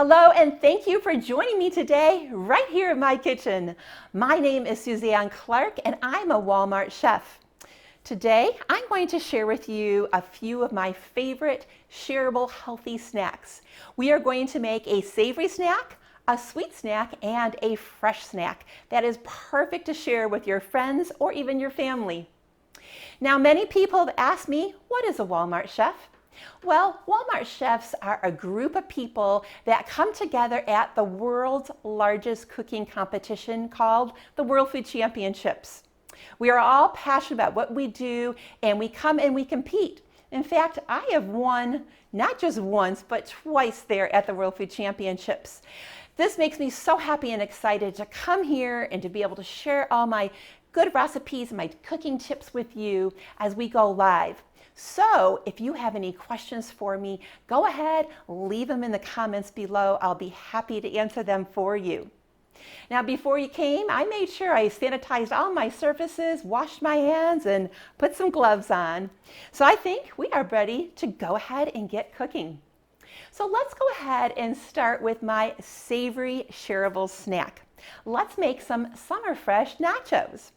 Hello, and thank you for joining me today right here in my kitchen. My name is Suzanne Clark, and I'm a Walmart chef. Today, I'm going to share with you a few of my favorite shareable healthy snacks. We are going to make a savory snack, a sweet snack, and a fresh snack that is perfect to share with your friends or even your family. Now, many people have asked me, what is a Walmart chef? Well, Walmart chefs are a group of people that come together at the world's largest cooking competition called the World Food Championships. We are all passionate about what we do, and we come and we compete. In fact, I have won not just once, but twice there at the World Food Championships. This makes me so happy and excited to come here and to be able to share all my good recipes and my cooking tips with you as we go live. So if you have any questions for me, go ahead, leave them in the comments below. I'll be happy to answer them for you. Now, before you came, I made sure I sanitized all my surfaces, washed my hands, and put some gloves on. So I think we are ready to go ahead and get cooking. So let's go ahead and start with my savory shareable snack. Let's make some summer fresh nachos.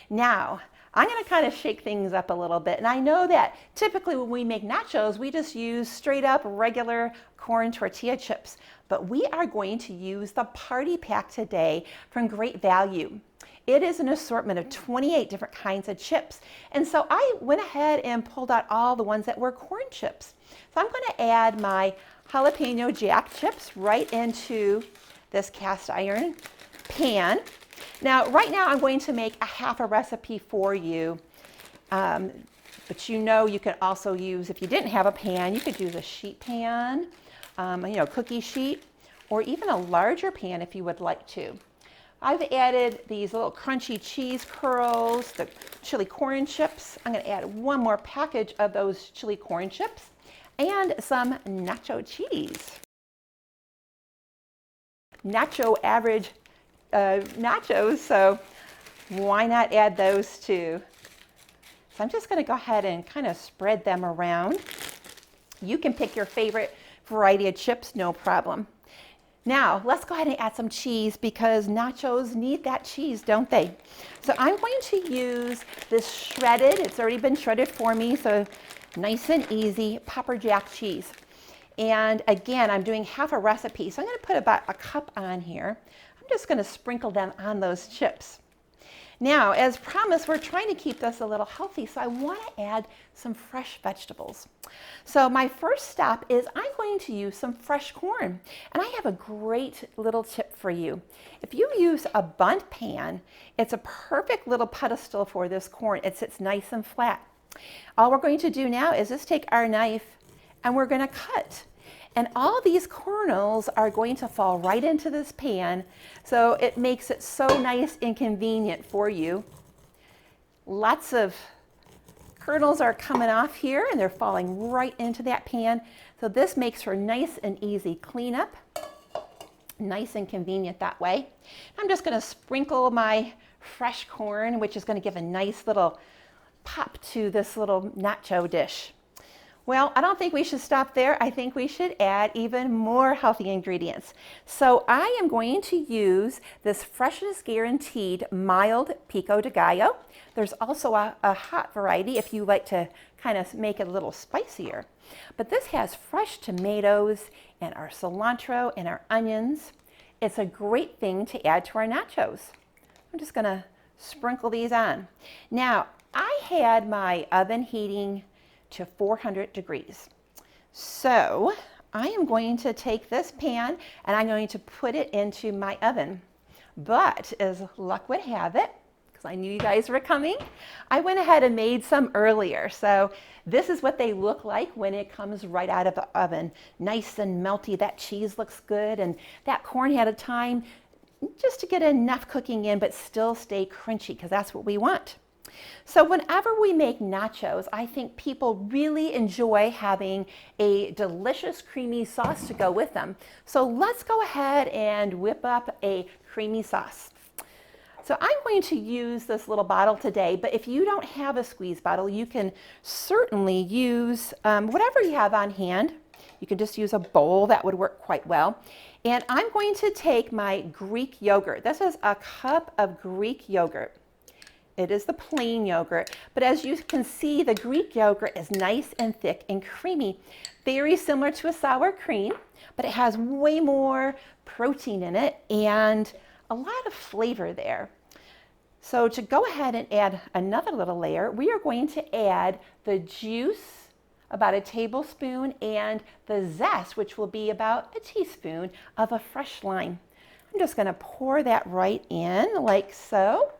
Now, I'm going to kind of shake things up a little bit. And I know that typically when we make nachos, we just use straight up regular corn tortilla chips. But we are going to use the party pack today from Great Value. It is an assortment of 28 different kinds of chips. And so I went ahead and pulled out all the ones that were corn chips. So I'm going to add my jalapeno jack chips right into this cast iron pan. Now, right now I'm going to make a half a recipe for you, but you know you can also use, if you didn't have a pan, you could use a sheet pan, cookie sheet, or even a larger pan if you would like to. I've added these little crunchy cheese curls, the chili corn chips. I'm going to add one more package of those chili corn chips and some nacho cheese. Nacho average nachos, so why not add those too? So I'm just going to go ahead and kind of spread them around. You can pick your favorite variety of chips, no problem. Now let's go ahead and add some cheese because nachos need that cheese, don't they? So I'm going to use this shredded, it's already been shredded for me, so nice and easy, Pepper Jack cheese. And again, I'm doing half a recipe, so I'm going to put about a cup on here. I'm just going to sprinkle them on those chips. Now, as promised, we're trying to keep this a little healthy, so I want to add some fresh vegetables. So my first stop is I'm going to use some fresh corn, and I have a great little tip for you. If you use a bundt pan, it's a perfect little pedestal for this corn. It sits nice and flat. All we're going to do now is just take our knife and we're going to cut. And all these kernels are going to fall right into this pan, so it makes it so nice and convenient for you. Lots of kernels are coming off here and they're falling right into that pan. So this makes for nice and easy cleanup. Nice and convenient that way. I'm just going to sprinkle my fresh corn, which is going to give a nice little pop to this little nacho dish. Well, I don't think we should stop there. I think we should add even more healthy ingredients. So I am going to use this freshness guaranteed mild pico de gallo. There's also a hot variety if you like to kind of make it a little spicier. But this has fresh tomatoes and our cilantro and our onions. It's a great thing to add to our nachos. I'm just going to sprinkle these on. Now, I had my oven heating to 400 degrees. So I am going to take this pan and I'm going to put it into my oven. But as luck would have it, because I knew you guys were coming, I went ahead and made some earlier. So this is what they look like when it comes right out of the oven. Nice and melty. That cheese looks good, and that corn had a time just to get enough cooking in but still stay crunchy, because that's what we want. So whenever we make nachos, I think people really enjoy having a delicious creamy sauce to go with them. So let's go ahead and whip up a creamy sauce. So I'm going to use this little bottle today, but if you don't have a squeeze bottle, you can certainly use whatever you have on hand. You can just use a bowl, that would work quite well. And I'm going to take my Greek yogurt. This is a cup of Greek yogurt. It is the plain yogurt, but as you can see, the Greek yogurt is nice and thick and creamy. Very similar to a sour cream, but it has way more protein in it and a lot of flavor there. So to go ahead and add another little layer, we are going to add the juice, about a tablespoon, and the zest, which will be about a teaspoon of a fresh lime. I'm just going to pour that right in like so.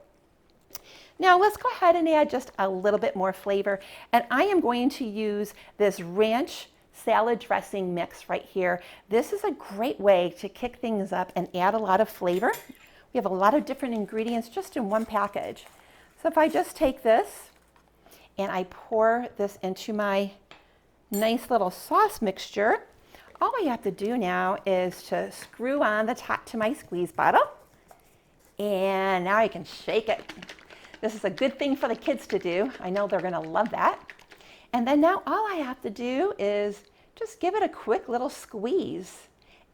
Now let's go ahead and add just a little bit more flavor, and I am going to use this ranch salad dressing mix right here. This is a great way to kick things up and add a lot of flavor. We have a lot of different ingredients just in one package. So if I just take this and I pour this into my nice little sauce mixture, all I have to do now is to screw on the top to my squeeze bottle, and now I can shake it. This is a good thing for the kids to do. I know they're going to love that. And then now all I have to do is just give it a quick little squeeze.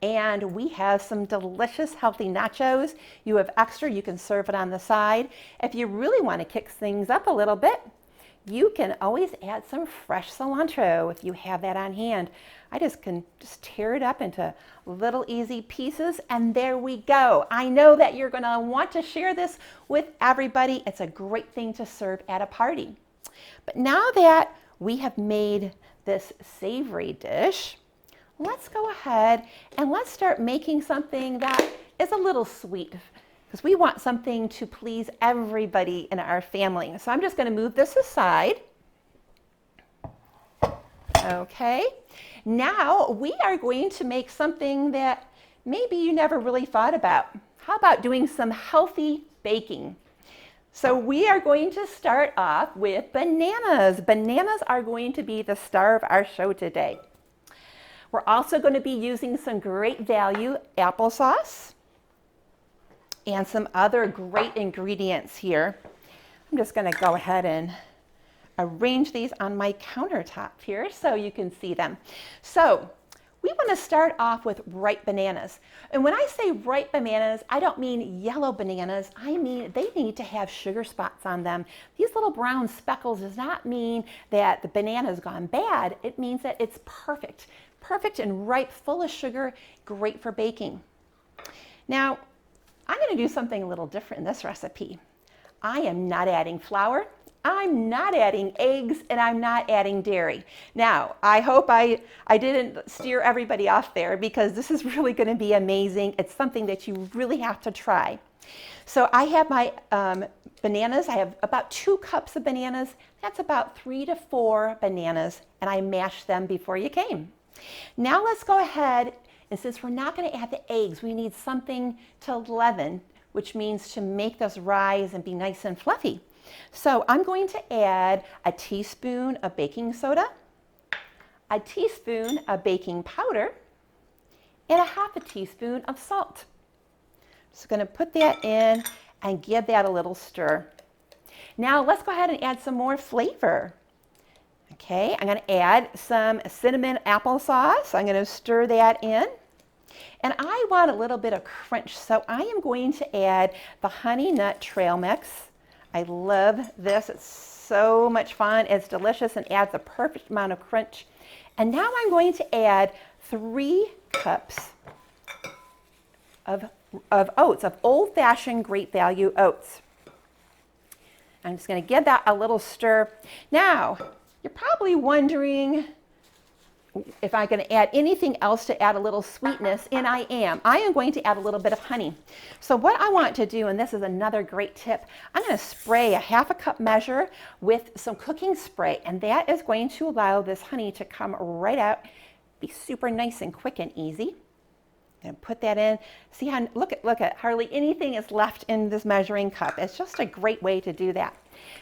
And we have some delicious healthy nachos. You have extra, you can serve it on the side. If you really want to kick things up a little bit, you can always add some fresh cilantro if you have that on hand. I can just tear it up into little easy pieces, and there we go. I know that you're gonna want to share this with everybody. It's a great thing to serve at a party. But now that we have made this savory dish, let's go ahead and let's start making something that is a little sweet, because we want something to please everybody in our family. So I'm just going to move this aside. Okay, now we are going to make something that maybe you never really thought about. How about doing some healthy baking? So we are going to start off with bananas. Bananas are going to be the star of our show today. We're also going to be using some great value applesauce and some other great ingredients here. I'm just going to go ahead and arrange these on my countertop here so you can see them. So we want to start off with ripe bananas. And when I say ripe bananas, I don't mean yellow bananas. I mean they need to have sugar spots on them. These little brown speckles does not mean that the banana has gone bad. It means that it's perfect. Perfect and ripe, full of sugar, great for baking. Now, I'm going to do something a little different in this recipe. I am not adding flour, I'm not adding eggs, and I'm not adding dairy. Now, I hope I didn't steer everybody off there, because this is really going to be amazing. It's something that you really have to try. So I have my bananas. I have about 2 cups of bananas. That's about 3 to 4 bananas, and I mashed them before you came. Now let's go ahead, and since we're not going to add the eggs, we need something to leaven, which means to make this rise and be nice and fluffy. So I'm going to add a teaspoon of baking soda, a teaspoon of baking powder, and a half a teaspoon of salt. Just going to put that in and give that a little stir. Now let's go ahead and add some more flavor. Okay, I'm going to add some cinnamon applesauce. I'm going to stir that in. And I want a little bit of crunch, so I am going to add the honey nut trail mix. I love this. It's so much fun. It's delicious and adds a perfect amount of crunch. And now I'm going to add 3 cups of oats, of old-fashioned great value oats. I'm just going to give that a little stir. Now, you're probably wondering if I'm going to add anything else to add a little sweetness, and I am. I am going to add a little bit of honey. So what I want to do, and this is another great tip, I'm going to spray a half a cup measure with some cooking spray, and that is going to allow this honey to come right out, be super nice and quick and easy. I'm going to put that in. See how, look at, hardly anything is left in this measuring cup. It's just a great way to do that.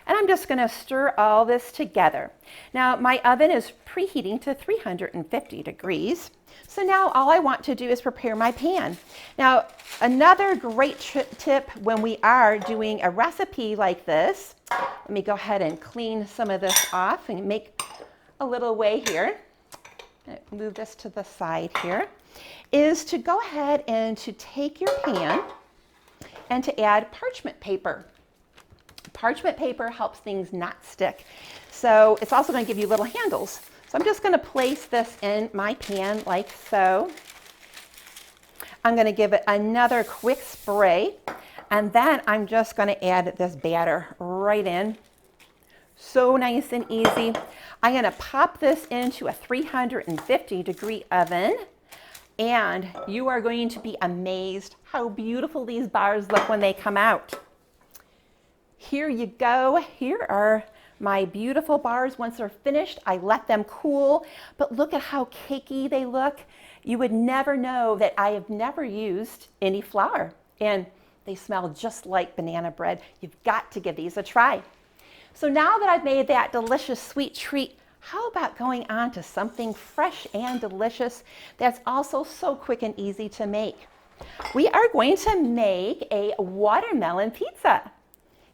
And I'm just going to stir all this together. Now my oven is preheating to 350 degrees. So now all I want to do is prepare my pan. Now another great tip when we are doing a recipe like this, let me go ahead and clean some of this off and make a little way here. Move this to the side here, is to go ahead and to take your pan and to add parchment paper. Parchment paper helps things not stick. So it's also going to give you little handles. So I'm just going to place this in my pan like so. I'm going to give it another quick spray, and then I'm just going to add this batter right in. So nice and easy. I'm going to pop this into a 350-degree oven, and you are going to be amazed how beautiful these bars look when they come out. Here you go. Here are my beautiful bars. Once they're finished, I let them cool, but look at how cakey they look. You would never know that I have never used any flour, and they smell just like banana bread. You've got to give these a try. So now that I've made that delicious sweet treat, how about going on to something fresh and delicious that's also so quick and easy to make? We are going to make a watermelon pizza.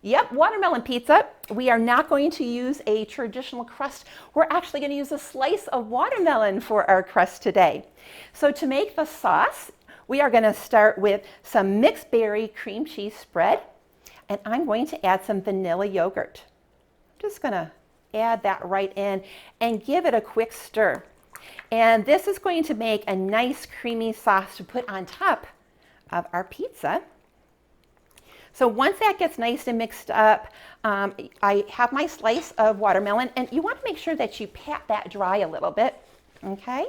Yep, watermelon pizza. We are not going to use a traditional crust. We're actually going to use a slice of watermelon for our crust today. So to make the sauce, we are going to start with some mixed berry cream cheese spread, and I'm going to add some vanilla yogurt. Just going to add that right in and give it a quick stir. And this is going to make a nice creamy sauce to put on top of our pizza. So once that gets nice and mixed up, I have my slice of watermelon, and you want to make sure that you pat that dry a little bit, okay?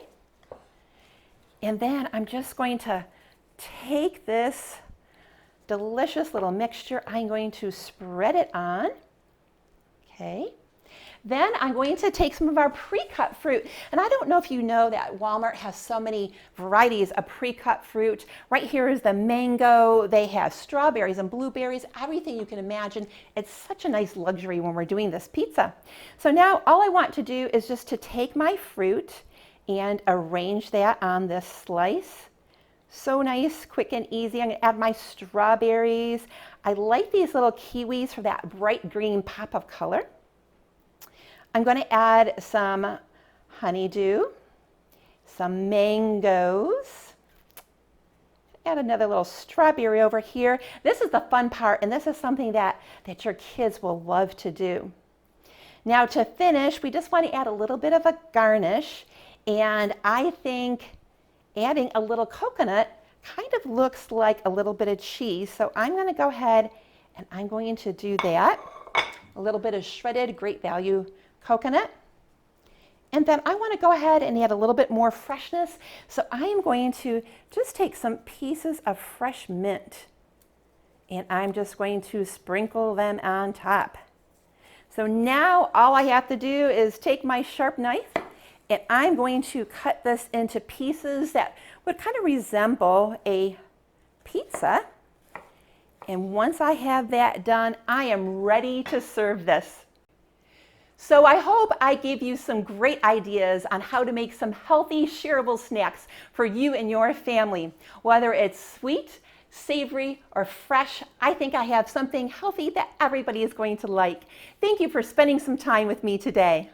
And then I'm just going to take this delicious little mixture, I'm going to spread it on. Okay. Then I'm going to take some of our pre-cut fruit. And I don't know if you know that Walmart has so many varieties of pre-cut fruit. Right here is the mango. They have strawberries and blueberries, everything you can imagine. It's such a nice luxury when we're doing this pizza. So now all I want to do is just to take my fruit and arrange that on this slice. So nice, quick and easy. I'm going to add my strawberries. I like these little kiwis for that bright green pop of color. I'm going to add some honeydew, some mangoes, add another little strawberry over here. This is the fun part, and this is something that your kids will love to do. Now to finish, we just want to add a little bit of a garnish, and I think adding a little coconut kind of looks like a little bit of cheese. So I'm going to go ahead and I'm going to do that. A little bit of shredded Great Value coconut. And then I want to go ahead and add a little bit more freshness. So I am going to just take some pieces of fresh mint, and I'm just going to sprinkle them on top. So now all I have to do is take my sharp knife, and I'm going to cut this into pieces that would kind of resemble a pizza. And once I have that done, I am ready to serve this. So I hope I gave you some great ideas on how to make some healthy, shareable snacks for you and your family. Whether it's sweet, savory, or fresh, I think I have something healthy that everybody is going to like. Thank you for spending some time with me today.